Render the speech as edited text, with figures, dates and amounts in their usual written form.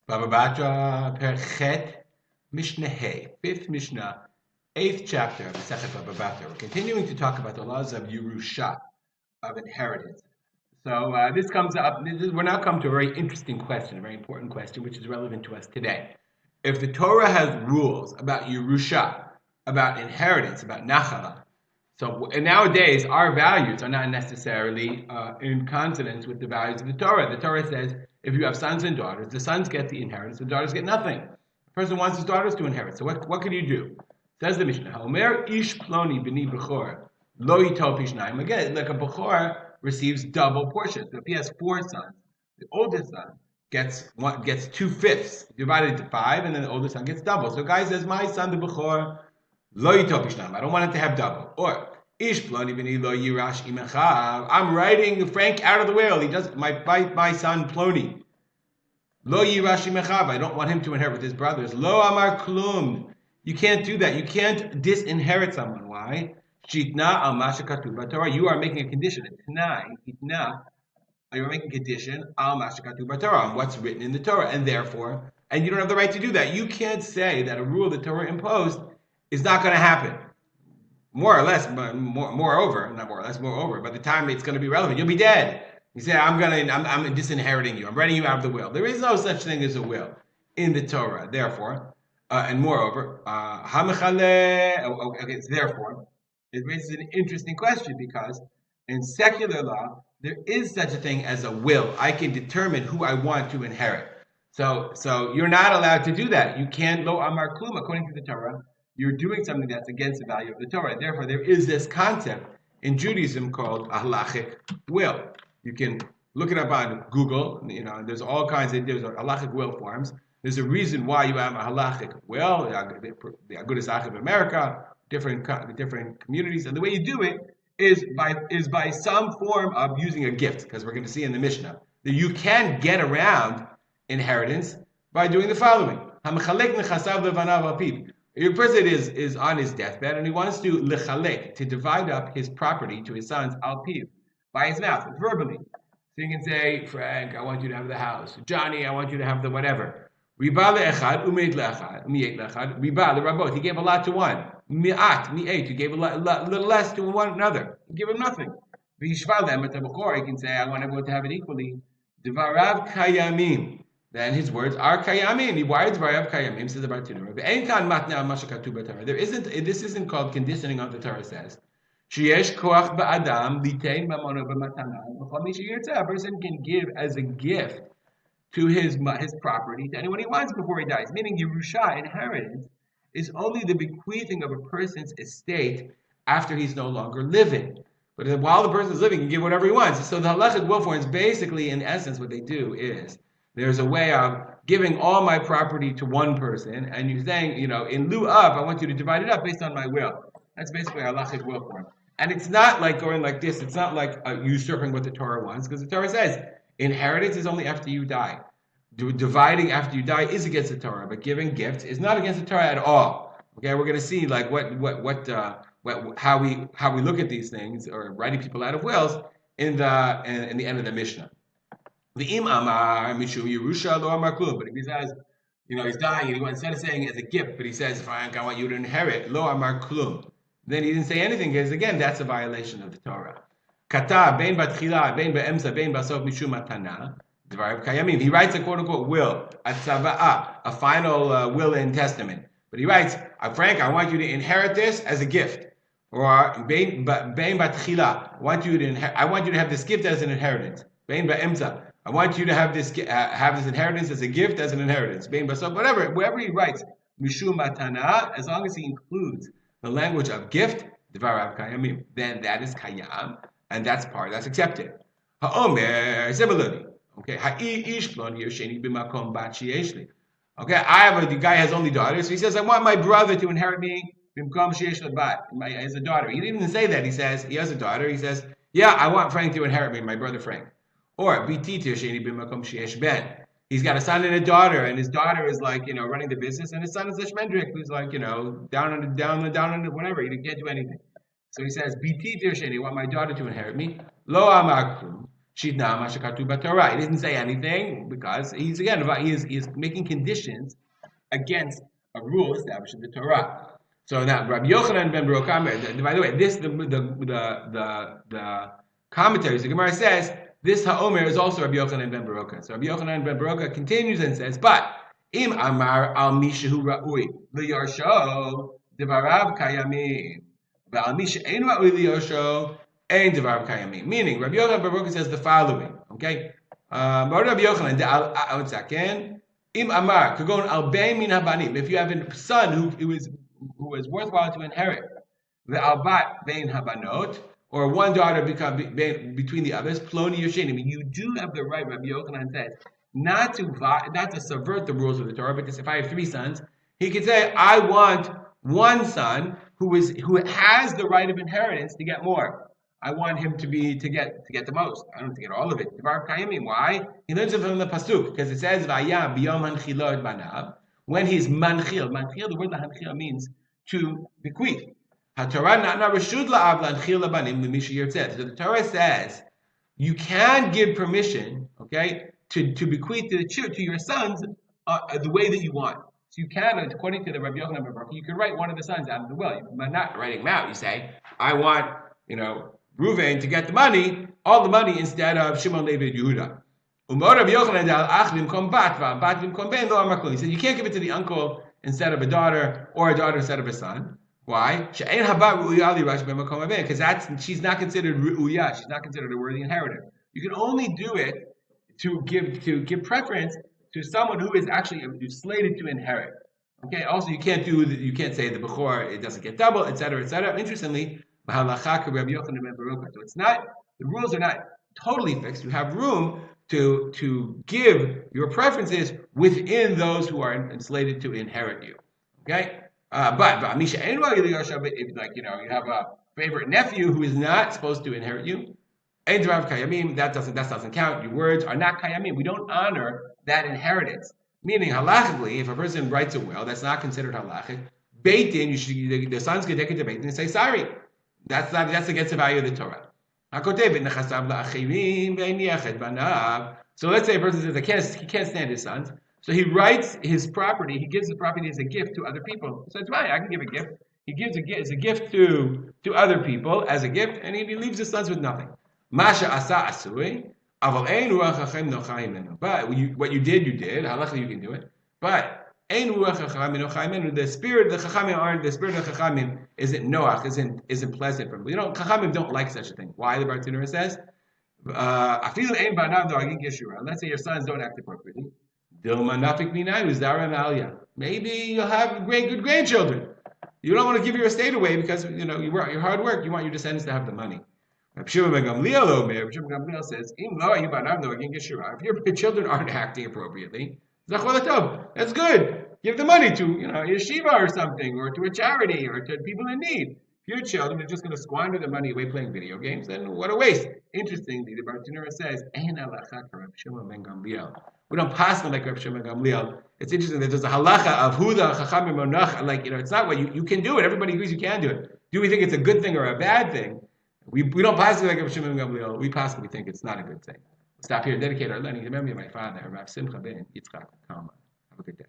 Batra Perchet Mishnah, fifth Mishnah, eighth chapter of the Sechet Batra. We're continuing to talk about the laws of Yerusha, of inheritance. So this comes up. We're now come to a very interesting question, a very important question, which is relevant to us today. If the Torah has rules about Yerusha, about inheritance, about nachala, and nowadays our values are not necessarily in consonance with the values of the Torah. The Torah says if you have sons and daughters, the sons get the inheritance, the daughters get nothing. The person wants his daughters to inherit. So what can you do? Says the Mishnah, Haomer ish ploni b'ni b'chor lo yitol pishnayim. Again, like a b'chor receives double portions. So if he has 4 sons, the oldest son gets 2/5 divided into 5, and then the oldest son gets double. So a guy says, my son the b'chor lo yitol pishnayim. I don't want him to have double. Or ish ploni b'ni lo yirash imechav. I'm writing Frank out of the will. He does my son Ploni. Lo yirash imechav. I don't want him to inherit with his brothers. Lo amar klum. You can't do that. You can't disinherit someone. Why? Shitna al mashakatu b'Torah. You are making a condition. You are making a condition al mashakatu b'Torah, on what's written in the Torah, and therefore, and you don't have the right to do that. You can't say that a rule the Torah imposed is not going to happen. More or less, moreover, by the time it's going to be relevant, you'll be dead. You say, I'm disinheriting you. I'm writing you out of the will. There is no such thing as a will in the Torah. Therefore, and moreover, therefore, it raises an interesting question because in secular law, there is such a thing as a will. I can determine who I want to inherit. So you're not allowed to do that. You can't lo amar klum according to the Torah. You're doing something that's against the value of the Torah. Therefore, there is this concept in Judaism called a halachic will. You can look it up on Google. There's all kinds of halachic will forms. There's a reason why you have a halachic will. The Agudas Achim of America, different communities, and the way you do it is by some form of using a gift, because we're going to see in the Mishnah that you can get around inheritance by doing the following. Your person is on his deathbed and he wants to lechalek, to divide up his property to his sons al piv, by his mouth, verbally. So you can say, Frank, I want you to have the house. Johnny, I want you to have the whatever. Riba le'echad, umeit le'echad, riba le'rabot. He gave a lot to one. Mi'at, mi'et. He gave a little less to one another. He gave him nothing. V'yishval le'emet ha'bechor. He can say, I want everyone to have it equally. Devarav kayamim. Then his words are kayamim. Why is Dvarav kayamim? Says about Tinur. There isn't. This isn't called conditioning of the Torah says. A person can give as a gift to his property to anyone he wants before he dies. Meaning Yerusha, inheritance, is only the bequeathing of a person's estate after he's no longer living. But while the person is living, he can give whatever he wants. So the halachic will forms, basically, in essence, what they do is there's a way of giving all my property to one person, and you're saying, in lieu of, I want you to divide it up based on my will. That's basically a halachic will form. And it's not like going like this. It's not like usurping what the Torah wants, because the Torah says inheritance is only after you die. Dividing after you die is against the Torah, but giving gifts is not against the Torah at all. Okay, we're going to see like how we look at these things, or writing people out of wills in the end of the Mishnah. The Amar Mishum Yerusha Lo Amar Klum. But if he says, he's dying, and instead of saying as a gift, but he says, Frank, I want you to inherit Lo Amar Klum. Then he didn't say anything, because again, that's a violation of the Torah. Kata bein batchila, bein be'emsa, bein basof mishum matana. Dvarav kayamim. He writes a quote unquote will, a tzava'a, a final will and testament. But he writes, Frank, I want you to inherit this as a gift. Or bein batchila, I want you to have this gift as an inheritance. Bein be'emsa. I want you to have this inheritance as a gift, as an inheritance. Bein basof, wherever he writes mishum matana, as long as he includes the language of gift, Dvarav kayamim, then that is kayam, and that's accepted. Ha'omer, similarly, okay, ha'ish plon yosheni b'makom bat sheyesh li. Okay, the guy has only daughters, so he says, I want my brother to inherit me b'makom sheyesh li bat, as a daughter. He didn't even say that. He says he has a daughter. He says, yeah, I want Frank to inherit me, my brother Frank. Or biti yosheni b'makom sheyesh ben. He's got a son and a daughter, and his daughter is like, running the business, and his son is a shmendrik who's like, down on whatever. He can't do anything. So he says, "Biti tirsheni, I want my daughter to inherit me." Lo amar klum, Shitna Mashakatu Batra. He didn't say anything because he is making conditions against a rule established in the Torah. So now Rabbi Yochanan ben Baruch, by the way, this the commentaries, the Gemara says this Haomer is also Rabbi Yochanan ben Baruch. So Rabbi Yochanan ben Baruch continues and says, but im amar al mishahu ra'ui liyarsho devarav kayamim ve'al misha ein ra'ui liyarsho ein devarav kayamim. Meaning Rabbi Yochanan ben Baruch says the following. Okay, Rabbi Yochanan second. Im amar kagon al bein min habanim. If you have a son who is worthwhile to inherit, the albat bein habanot, or one daughter between the others, ploni yoshenim. You do have the right, Rabbi Yochanan says, not to subvert the rules of the Torah. Because if I have 3 sons, he could say, I want one son who has the right of inheritance to get more. I want him to get the most. I don't to get all of it. Why? He learns it from the pasuk because it says Vayam biyom hanchilot banav. When he's manchil, the word hanchil means to bequeath. HaTorah natna reshut la'av lanchil labanim l'misha yirtzeh. So the Torah says you can give permission, okay, to bequeath to your sons the way that you want. So you can, according to the Rabbi Yochanan ben Baruch, you can write one of the sons out of the will. You're not writing them out. You say, I want, Reuven to get the money, all the money instead of Shimon, Levi, Yehuda. He said you can't give it to the uncle instead of a daughter or a daughter instead of a son. Why? Because she's not considered ru'uya. She's not considered a worthy inheritor. You can only do it to give preference to someone who is actually slated to inherit. Okay. Also, you can't say the bechor it doesn't get double, etc., etc. Interestingly. So it's not, the rules are not totally fixed. You have room to give your preferences within those who are slated to inherit you. Okay? But if you have a favorite nephew who is not supposed to inherit you, that doesn't count. Your words are not kayamim. We don't honor that inheritance. Meaning halachically, if a person writes a will, that's not considered halachic. Beitin, the sons can take it to Beitin and say sorry. That's against the value of the Torah. So let's say a person says he can't stand his sons, so he writes his property. He gives the property as a gift to other people. So it's right. I can give a gift. He gives a gift to other people as a gift, and he leaves his sons with nothing. Masha asa asui, but what you did. Halachically you can do it, but. The spirit of the Chachamim isn't noach, isn't pleasant for them. Chachamim don't like such a thing. Why? The Batra says, let's say your sons don't act appropriately. Maybe you'll have good grandchildren. You don't want to give your estate away because your hard work. You want your descendants to have the money. Rabbi Shimon ben Gamliel says, if your children aren't acting appropriately, that's good. Give the money to a yeshiva or something, or to a charity, or to people in need. If your children are just going to squander the money away playing video games, then what a waste. Interestingly, the Batra says, we don't pass them like Rabbi Shimon ben Gamliel. It's interesting that there's a halacha of who the chachamim monach. It's not what you can do it. Everybody agrees you can do it. Do we think it's a good thing or a bad thing? We don't pass it like Rabbi Shimon ben Gamliel. We possibly think it's not a good thing. Stop here. Dedicate our learning to the memory of my father, Rav Simcha ben Yitzchak Kalman. Have a good day.